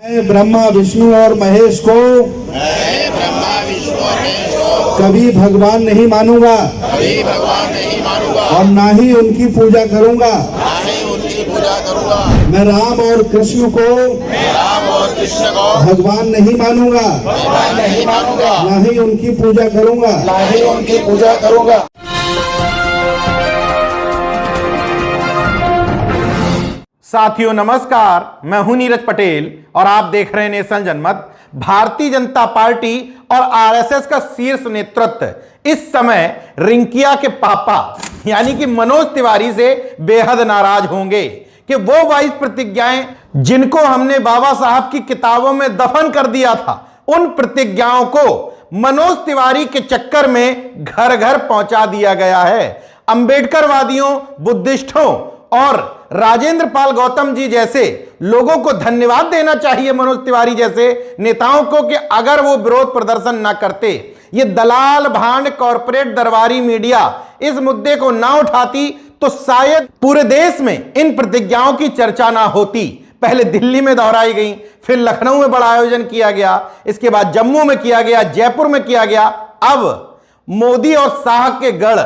मैं ब्रह्मा विष्णु और महेश को कभी भगवान नहीं मानूंगा और ना ही उनकी पूजा करूंगा। मैं राम और कृष्ण को भगवान नहीं मानूंगा, ना ही उनकी पूजा करूंगा। साथियों नमस्कार, मैं हूं नीरज पटेल और आप देख रहे हैं नेशन जनमत। भारतीय जनता पार्टी और आरएसएस का शीर्ष नेतृत्व इस समय रिंकिया के पापा यानी कि मनोज तिवारी से बेहद नाराज होंगे कि वो 22 प्रतिज्ञाएं जिनको हमने बाबा साहब की किताबों में दफन कर दिया था, उन प्रतिज्ञाओं को मनोज तिवारी के चक्कर में घर घर पहुंचा दिया गया है। अंबेडकरवादियों, बुद्धिस्टों और राजेंद्र पाल गौतम जी जैसे लोगों को धन्यवाद देना चाहिए, मनोज तिवारी जैसे नेताओं को, कि अगर वो विरोध प्रदर्शन ना करते, ये दलाल भांड कॉरपोरेट दरबारी मीडिया इस मुद्दे को ना उठाती तो शायद पूरे देश में इन प्रतिज्ञाओं की चर्चा ना होती। पहले दिल्ली में दोहराई गई, फिर लखनऊ में बड़ा आयोजन किया गया, इसके बाद जम्मू में किया गया, जयपुर में किया गया, अब मोदी और शाह के गढ़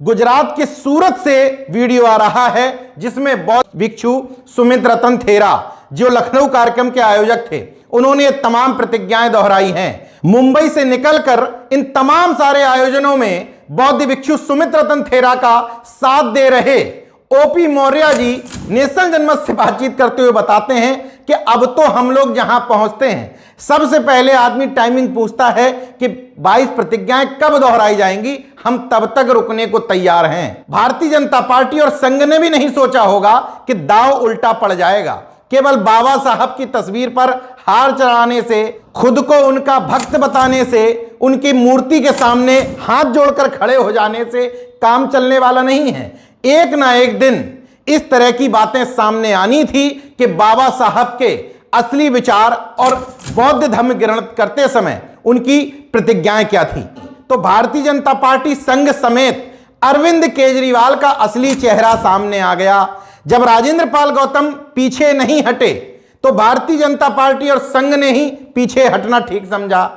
गुजरात के सूरत से वीडियो आ रहा है जिसमें बौद्ध भिक्षु सुमित रतन थेरा, जो लखनऊ कार्यक्रम के आयोजक थे, उन्होंने ये तमाम प्रतिज्ञाएं दोहराई हैं। मुंबई से निकलकर इन तमाम सारे आयोजनों में बौद्ध भिक्षु सुमित रतन थेरा का साथ दे रहे ओपी मौर्य जी नेशन जनमत से बातचीत करते हुए बताते हैं कि अब तो हम लोग जहां पहुंचते हैं, सबसे पहले आदमी टाइमिंग पूछता है कि 22 प्रतिज्ञाएं कब दोहराई जाएंगी, हम तब तक रुकने को तैयार हैं। भारतीय जनता पार्टी और संघ ने भी नहीं सोचा होगा कि दांव उल्टा पड़ जाएगा। केवल बाबा साहब की तस्वीर पर हार चढ़ाने से, खुद को उनका भक्त बताने से, उनकी मूर्ति के सामने हाथ जोड़कर खड़े हो जाने से काम चलने वाला नहीं है। एक ना एक दिन इस तरह की बातें सामने आनी थी कि बाबा साहब के असली विचार और बौद्ध धर्म ग्रहण करते समय उनकी प्रतिज्ञाएं क्या थी। तो भारतीय जनता पार्टी संघ समेत अरविंद केजरीवाल का असली चेहरा सामने आ गया। जब राजेंद्र पाल गौतम पीछे नहीं हटे तो भारतीय जनता पार्टी और संघ ने ही पीछे हटना ठीक समझा।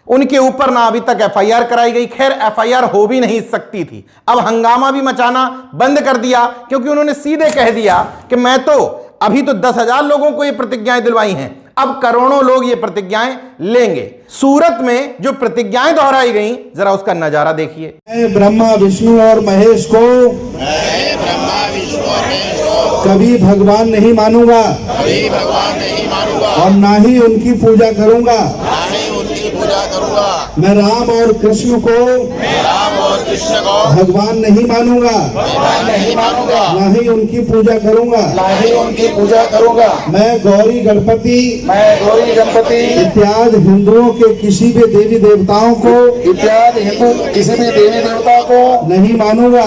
उनके ऊपर ना अभी तक एफआईआर कराई गई, खैर एफआईआर हो भी नहीं सकती थी। अब हंगामा भी मचाना बंद कर दिया क्योंकि उन्होंने सीधे कह दिया कि मैं तो अभी तो 10,000 लोगों को ये प्रतिज्ञाएं दिलवाई हैं, अब करोड़ों लोग ये प्रतिज्ञाएं लेंगे। सूरत में जो प्रतिज्ञाएं दोहराई गई, जरा उसका नजारा देखिए। मैं ब्रह्मा विष्णु और महेश को कभी भगवान नहीं मानूंगा और ना ही उनकी पूजा करूंगा। मैं राम और कृष्ण को भगवान नहीं मानूंगा, ना ही उनकी पूजा करूंगा। मैं गौरी गणपति इत्यादि हिंदुओं के किसी भी देवी देवताओं को नहीं मानूंगा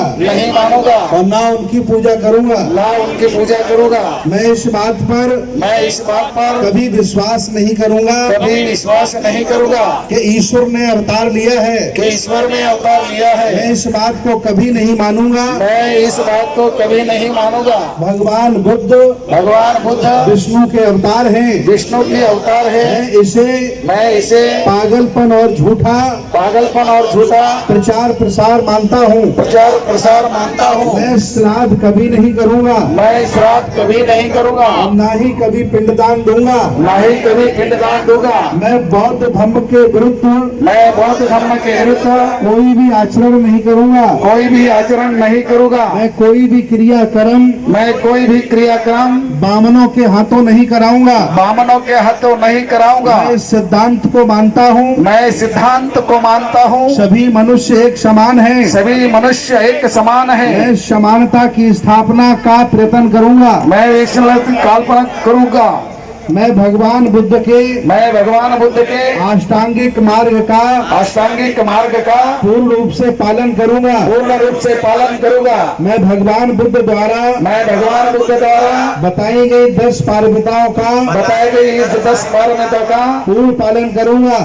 और ना उनकी पूजा करूंगा। मैं इस बात पर कभी विश्वास नहीं करूंगा कि ईश्वर ने अवतार लिया है। मैं इस बात को कभी नहीं मानूंगा। भगवान बुद्ध विष्णु के अवतार हैं। मैं इसे पागलपन और झूठा प्रचार प्रसार मानता हूँ। मैं श्राद्ध कभी नहीं करूँगा, ना ही कभी पिंडदान दूंगा। मैं बौद्ध धर्म के विरुद्ध कोई भी आचरण नहीं करूँगा। मैं कोई भी क्रियाक्रम बामनों के हाथों नहीं कराऊंगा। मैं इस सिद्धांत को मानता हूँ। सभी मनुष्य एक समान है। मैं समानता की स्थापना का प्रयत्न करूँगा। मैं भगवान बुद्ध के अष्टांगिक मार्ग का पूर्ण रूप से पालन करूंगा। मैं भगवान बुद्ध द्वारा बताई गई 10 पारमिताओं का पूर्ण पालन करूंगा।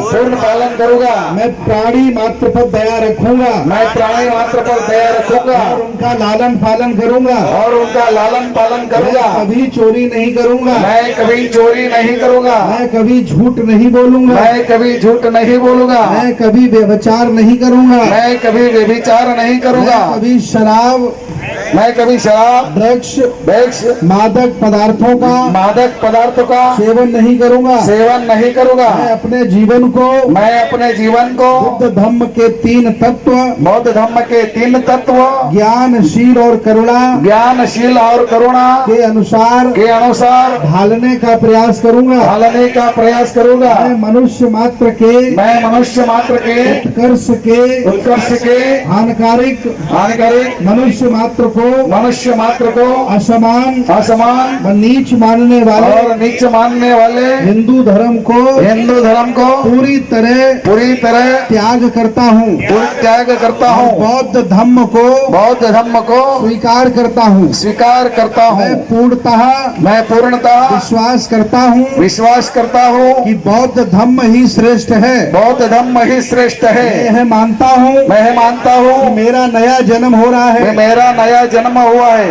मैं प्राणी मात्र पर दया रखूंगा। और उनका लालन पालन करूंगा। मैं कभी चोरी नहीं करूंगा। चोरी नहीं करूंगा, मैं कभी झूठ नहीं बोलूंगा, मैं कभी झूठ नहीं बोलूंगा, मैं कभी व्यभिचार नहीं करूंगा, मैं कभी व्यभिचार नहीं करूंगा, मैं कभी शराब, मैं कभी शराब, ड्रग्स, मादक पदार्थों का मादक पदार्थों का सेवन नहीं करूंगा। सेवन नहीं करूंगा। मैं अपने जीवन को मैं अपने जीवन को बुद्ध धम्म के 3 तत्व, बौद्ध धर्म के 3 तत्व, ज्ञानशील और करुणा ज्ञानशील और करुणा के अनुसार ढालने का प्रयास करूंगा। ढालने का प्रयास करूंगा। मैं मनुष्य मात्र के उत्कर्ष के हानिकारक मनुष्य मात्र को असमान व नीच मानने वाले हिंदू धर्म को पूरी तरह त्याग करता हूँ। बौद्ध धम्म को स्वीकार करता हूँ। मैं पूर्णतः विश्वास करता हूँ कि बौद्ध धम्म ही श्रेष्ठ है। मैं मानता हूँ मैं मानता हूँ कि मेरा नया जन्म हो रहा है। मेरा नया जन्म हुआ है।